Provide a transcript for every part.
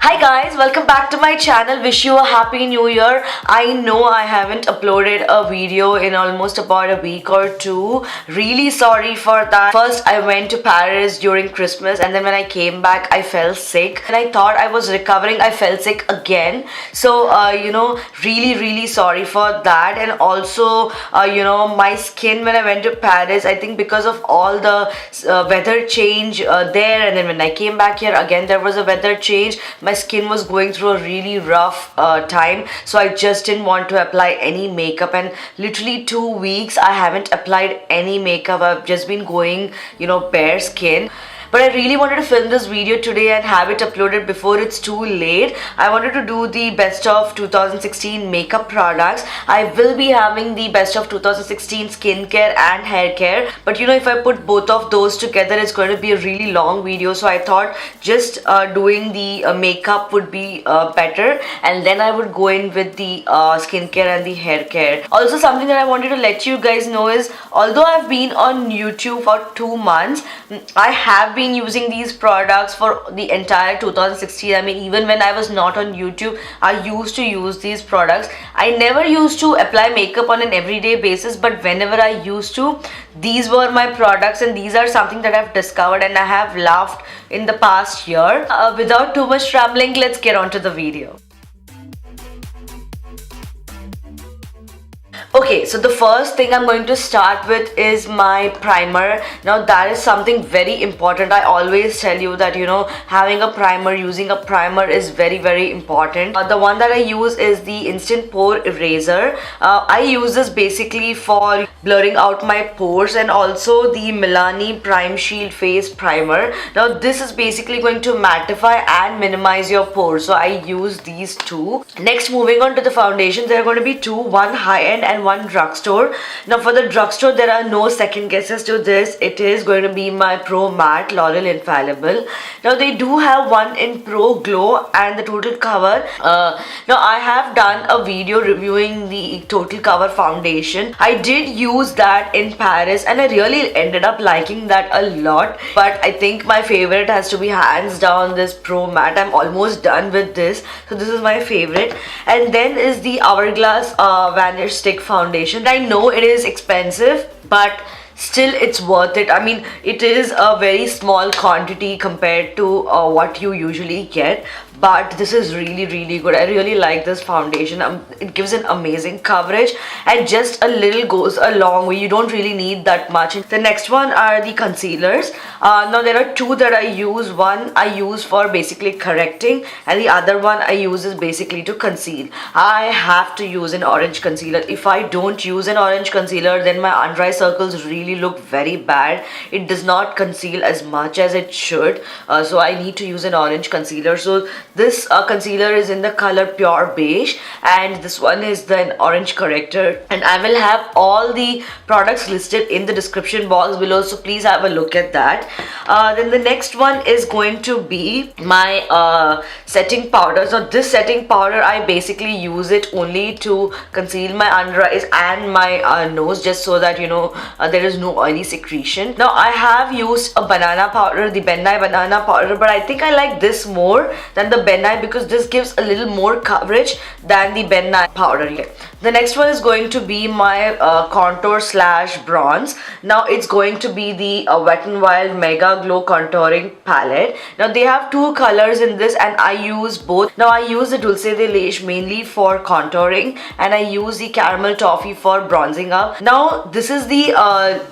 Hi guys, welcome back to my channel. Wish you a happy new year. I know I haven't uploaded a video in almost about a week or two. Really sorry for that. First I went to Paris during Christmas, and then when I came back I fell sick and I thought I was recovering. I fell sick again. So really sorry for that. And also my skin when I went to Paris, I think because of all the weather change there, and then when I came back here again there was a weather change. My skin was going through a really rough time, so I just didn't want to apply any makeup, and literally 2 weeks I haven't applied any makeup. I've just been going bare skin. But I really wanted to film this video today and have it uploaded before it's too late. I wanted to do the best of 2016 makeup products. I will be having the best of 2016 skincare and hair care. But if I put both of those together, it's going to be a really long video. So I thought just doing the makeup would be better. And then I would go in with the skincare and the hair care. Also, something that I wanted to let you guys know is, although I've been on YouTube for 2 months, I have been using these products for the entire 2016. I mean, even when I was not on YouTube, I used to use these products. I never used to apply makeup on an everyday basis, but whenever I used to, these were my products, and these are something that I've discovered and I have loved in the past year. Without too much rambling, let's get on to the video. Okay, so the first thing I'm going to start with is my primer. Now that is something very important. I always tell you that having a primer, using a primer is very important. The one that I use is the Instant Pore Eraser. I use this basically for blurring out my pores, and also the Milani Prime Shield Face Primer. Now this is basically going to mattify and minimize your pores, so I use these two. Next, moving on to the foundations, there are going to be two, one high-end and one drugstore. Now for the drugstore, there are no second guesses to this. It is going to be my Pro Matte L'Oreal Infallible. Now they do have one in Pro Glow and the Total Cover. Now I have done a video reviewing the Total Cover foundation. I did use that in Paris and I really ended up liking that a lot, but I think my favorite has to be hands down this Pro Matte. I'm almost done with this, so this is my favorite. And then is the Hourglass Vanish Stick Foundation. I know it is expensive, but still it's worth it. I mean, it is a very small quantity compared to what you usually get, but this is really good. I really like this foundation. It gives an amazing coverage, and just a little goes a long way. You don't really need that much. The next one are the concealers. Now there are two that I use. One I use for basically correcting, and the other one I use is basically to conceal. I have to use an orange concealer. If I don't use an orange concealer, then my under eye circles really look very bad. It does not conceal as much as it should, so I need to use an orange concealer. So this concealer is in the color Pure Beige, and this one is the orange corrector, and I will have all the products listed in the description box below, so please have a look at that. Then the next one is going to be my setting powder. So this setting powder, I basically use it only to conceal my under eyes and my nose, just so that there is no oily secretion. Now I have used a banana powder, the Ben Nye banana powder, but I think I like this more than the Ben Nye because this gives a little more coverage than the Ben Nye powder here. The next one is going to be my contour slash bronze. Now it's going to be the Wet n Wild Mega Glow Contouring Palette. Now they have two colors in this, and I use both. Now I use the Dulce de Leche mainly for contouring, and I use the Caramel Toffee for bronzing up. Now this is the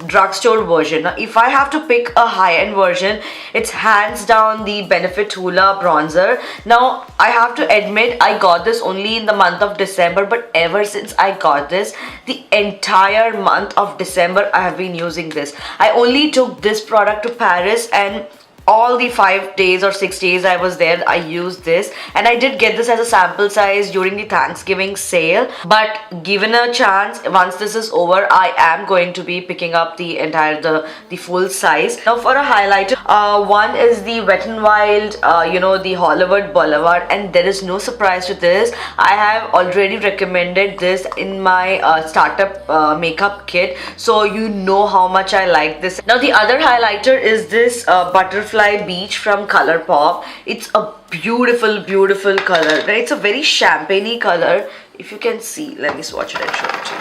drugstore version. Now if I have to pick a high-end version, it's hands down the Benefit Hoola bronzer. Now I have to admit, I got this only in the month of December, but ever since I got this, the entire month of December I have been using this. I only took this product to Paris, and all the 5 days or 6 days I was there, I used this, and I did get this as a sample size during the Thanksgiving sale. But given a chance, once this is over, I am going to be picking up the entire the full size. Now for a highlighter, one is the Wet n Wild the Hollywood Boulevard, and there is no surprise to this. I have already recommended this in my startup makeup kit, so you know how much I like this. Now the other highlighter is this Butterfly Beach from Colourpop. It's a beautiful color, right? It's a very champagne-y color. If you can see, let me swatch it and show it to you.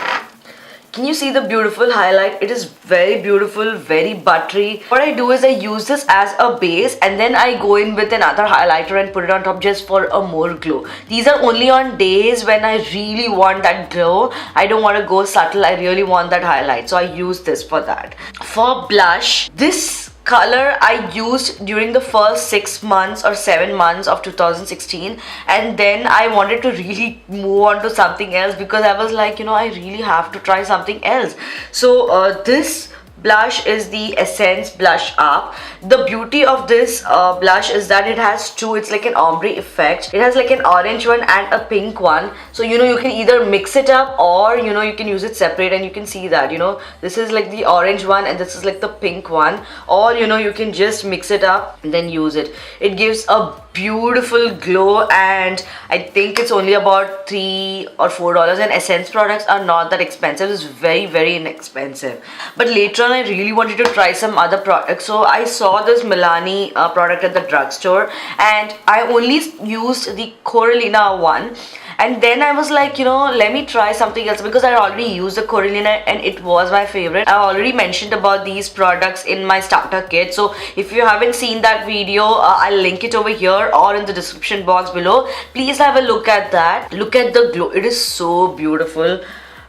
Can you see the beautiful highlight? It is very beautiful, very buttery. What I do is I use this as a base and then I go in with another highlighter and put it on top just for a more glow. These are only on days when I really want that glow. I don't want to go subtle. I really want that highlight. So I use this for that. For blush, this color I used during the first 6 months or 7 months of 2016, and then I wanted to really move on to something else because I was like, you know, I really have to try something else. So this blush is the Essence Blush Up. The beauty of this blush is that it has two. It's like an ombre effect. It has like an orange one and a pink one. So you know, you can either mix it up or you know, you can use it separate, and you can see that, you know, this is like the orange one and this is like the pink one, or you know, you can just mix it up and then use it. It gives a beautiful glow, and I think it's only about $3 or $4, and Essence products are not that expensive. It's very inexpensive. But later on I really wanted to try some other products, so I saw this Milani product at the drugstore and I only used the Coralina one. And then I was like, you know, let me try something else because I already used the Coralina and it was my favorite. I already mentioned about these products in my starter kit. So if you haven't seen that video, I'll link it over here or in the description box below. Please have a look at that. Look at the glow. It is so beautiful.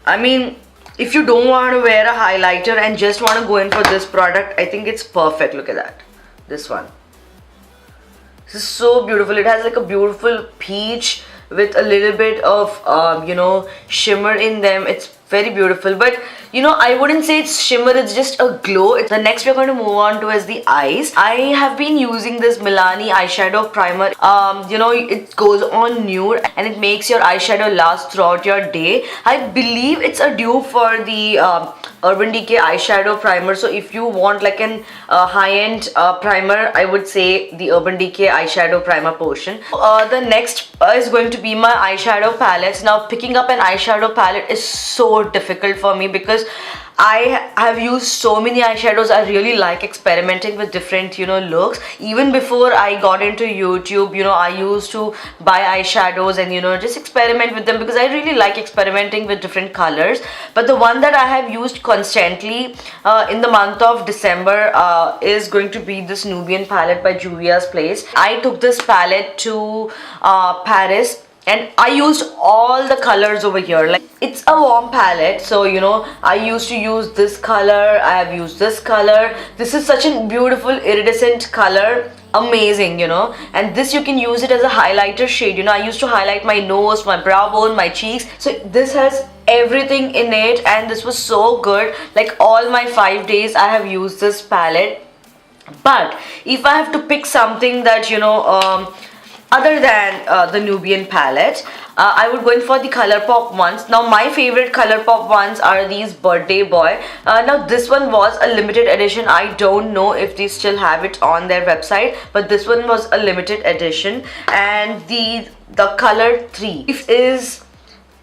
I mean, if you don't want to wear a highlighter and just want to go in for this product, I think it's perfect. Look at that. This one. This is so beautiful. It has like a beautiful peach with a little bit of you know, shimmer in them. It's very beautiful, but you know, I wouldn't say it's shimmer, it's just a glow. The next we're going to move on to is the eyes. I have been using this Milani eyeshadow primer. You know, it goes on nude and it makes your eyeshadow last throughout your day. I believe it's a dupe for the Urban Decay eyeshadow primer. So if you want like an high-end primer, I would say the Urban Decay eyeshadow primer portion. The next is going to be my eyeshadow palettes. Now picking up an eyeshadow palette is so difficult for me because I have used so many eyeshadows. I really like experimenting with different, you know, looks. Even before I got into YouTube, you know, I used to buy eyeshadows and, you know, just experiment with them because I really like experimenting with different colors. But the one that I have used constantly in the month of December is going to be this Nubian palette by Juvia's Place. I took this palette to Paris and I used all the colors over here. Like, it's a warm palette, so you know, I used to use this color, I have used this color. This is such a beautiful iridescent color, amazing, you know. And this, you can use it as a highlighter shade. You know, I used to highlight my nose, my brow bone, my cheeks. So this has everything in it and this was so good. Like all my 5 days I have used this palette. But if I have to pick something that, you know, other than the Nubian palette, I would go in for the Colourpop ones. Now my favorite Colourpop ones are these Birthday Boy. Now this one was a limited edition. I don't know if they still have it on their website, but this one was a limited edition. And the color 3 is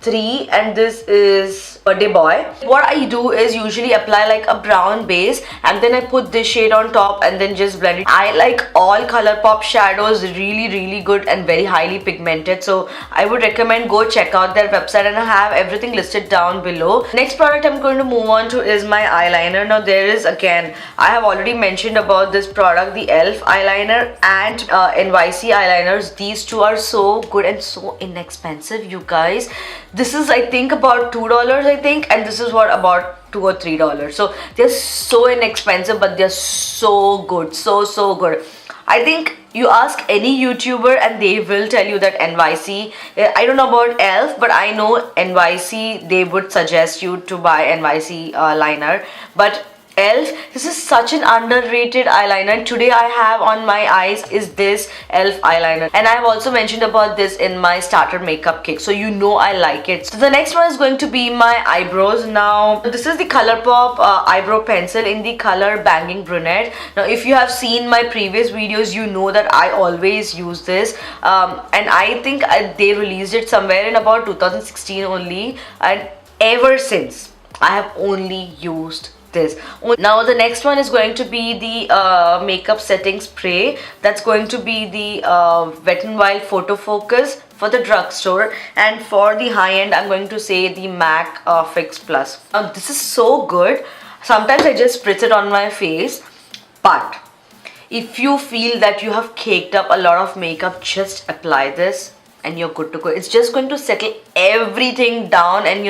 3 and this is Birthday Boy. What I do is usually apply like a brown base and then I put this shade on top and then just blend it. I like all Colourpop shadows, really good and very highly pigmented, so I would recommend go check out their website and I have everything listed down below. Next product I'm going to move on to is my eyeliner. Now there is, again, I have already mentioned about this product, the ELF eyeliner and NYC eyeliners. These two are so good and so inexpensive, you guys. This is, I think, about $2, I think, and this is what, about $2 or $3. So they're so inexpensive, but they're so good, so good. I think you ask any YouTuber and they will tell you that NYC, I don't know about ELF, but I know NYC, they would suggest you to buy NYC liner. But ELF, this is such an underrated eyeliner. Today I have on my eyes is this ELF eyeliner, and I have also mentioned about this in my starter makeup kit, so you know I like it. So the next one is going to be my eyebrows. Now this is the Colourpop eyebrow pencil in the color Banging Brunette. Now if you have seen my previous videos, you know that I always use this, and I think they released it somewhere in about 2016 only, and ever since I have only used this. Now the next one is going to be the makeup setting spray. That's going to be the Wet n Wild Photo Focus for the drugstore, and for the high end I'm going to say the MAC Fix Plus. This is so good. Sometimes I just spritz it on my face, but if you feel that you have caked up a lot of makeup, just apply this and you're good to go. It's just going to settle everything down and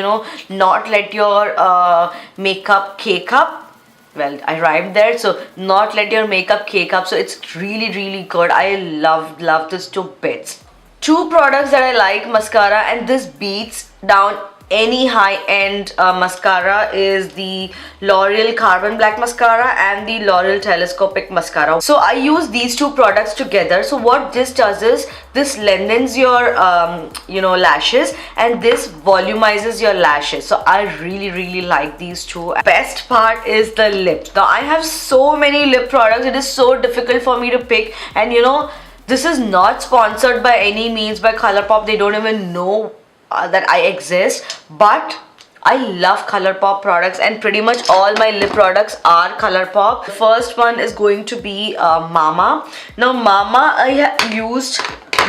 not let your makeup cake up. Well, I rhymed there, so not let your makeup cake up. So it's really good. I love this to bits. Two products that I like, mascara, and this beats down any high-end mascara, is the L'Oreal Carbon Black Mascara and the L'Oreal Telescopic Mascara. So I use these two products together. So what this does is, this lengthens your lashes, and this volumizes your lashes. So I really like these two. Best part is the lips. Now I have so many lip products, it is so difficult for me to pick, and this is not sponsored by any means by Colourpop. They don't even know that I exist, but I love Colourpop products, and pretty much all my lip products are Colourpop. The first one is going to be Mama. Now Mama I have used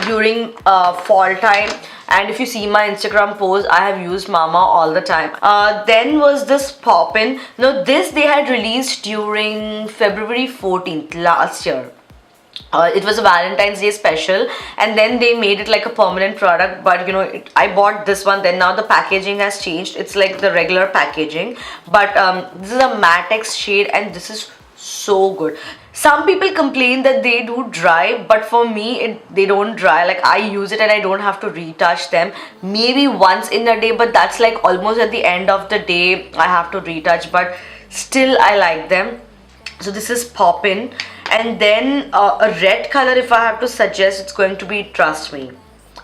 during fall time, and if you see my Instagram post, I have used Mama all the time. Then was this Poppin'. Now this they had released during February 14th last year. It was a Valentine's Day special, and then they made it like a permanent product, but I bought this one. Then now the packaging has changed, it's like the regular packaging, but this is a matte X shade, and this is so good. Some people complain that they do dry, but for me they don't dry. Like, I use it and I don't have to retouch them, maybe once in a day, but that's like almost at the end of the day I have to retouch, but still I like them. So this is Poppin'. And then a red color, if I have to suggest, it's going to be Trust Me.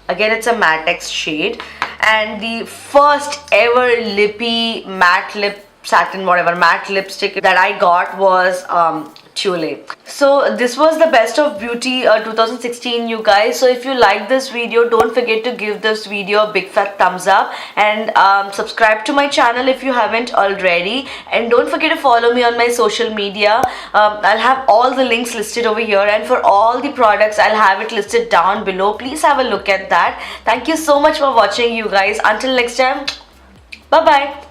Again, it's a matte X shade, and the first ever lippy matte lip satin matte lipstick that I got was Tule. So this was the best of beauty 2016, you guys. So if you like this video, don't forget to give this video a big fat thumbs up, and subscribe to my channel if you haven't already, and don't forget to follow me on my social media. I'll have all the links listed over here, and for all the products I'll have it listed down below. Please have a look at that. Thank you so much for watching, you guys. Until next time, bye bye.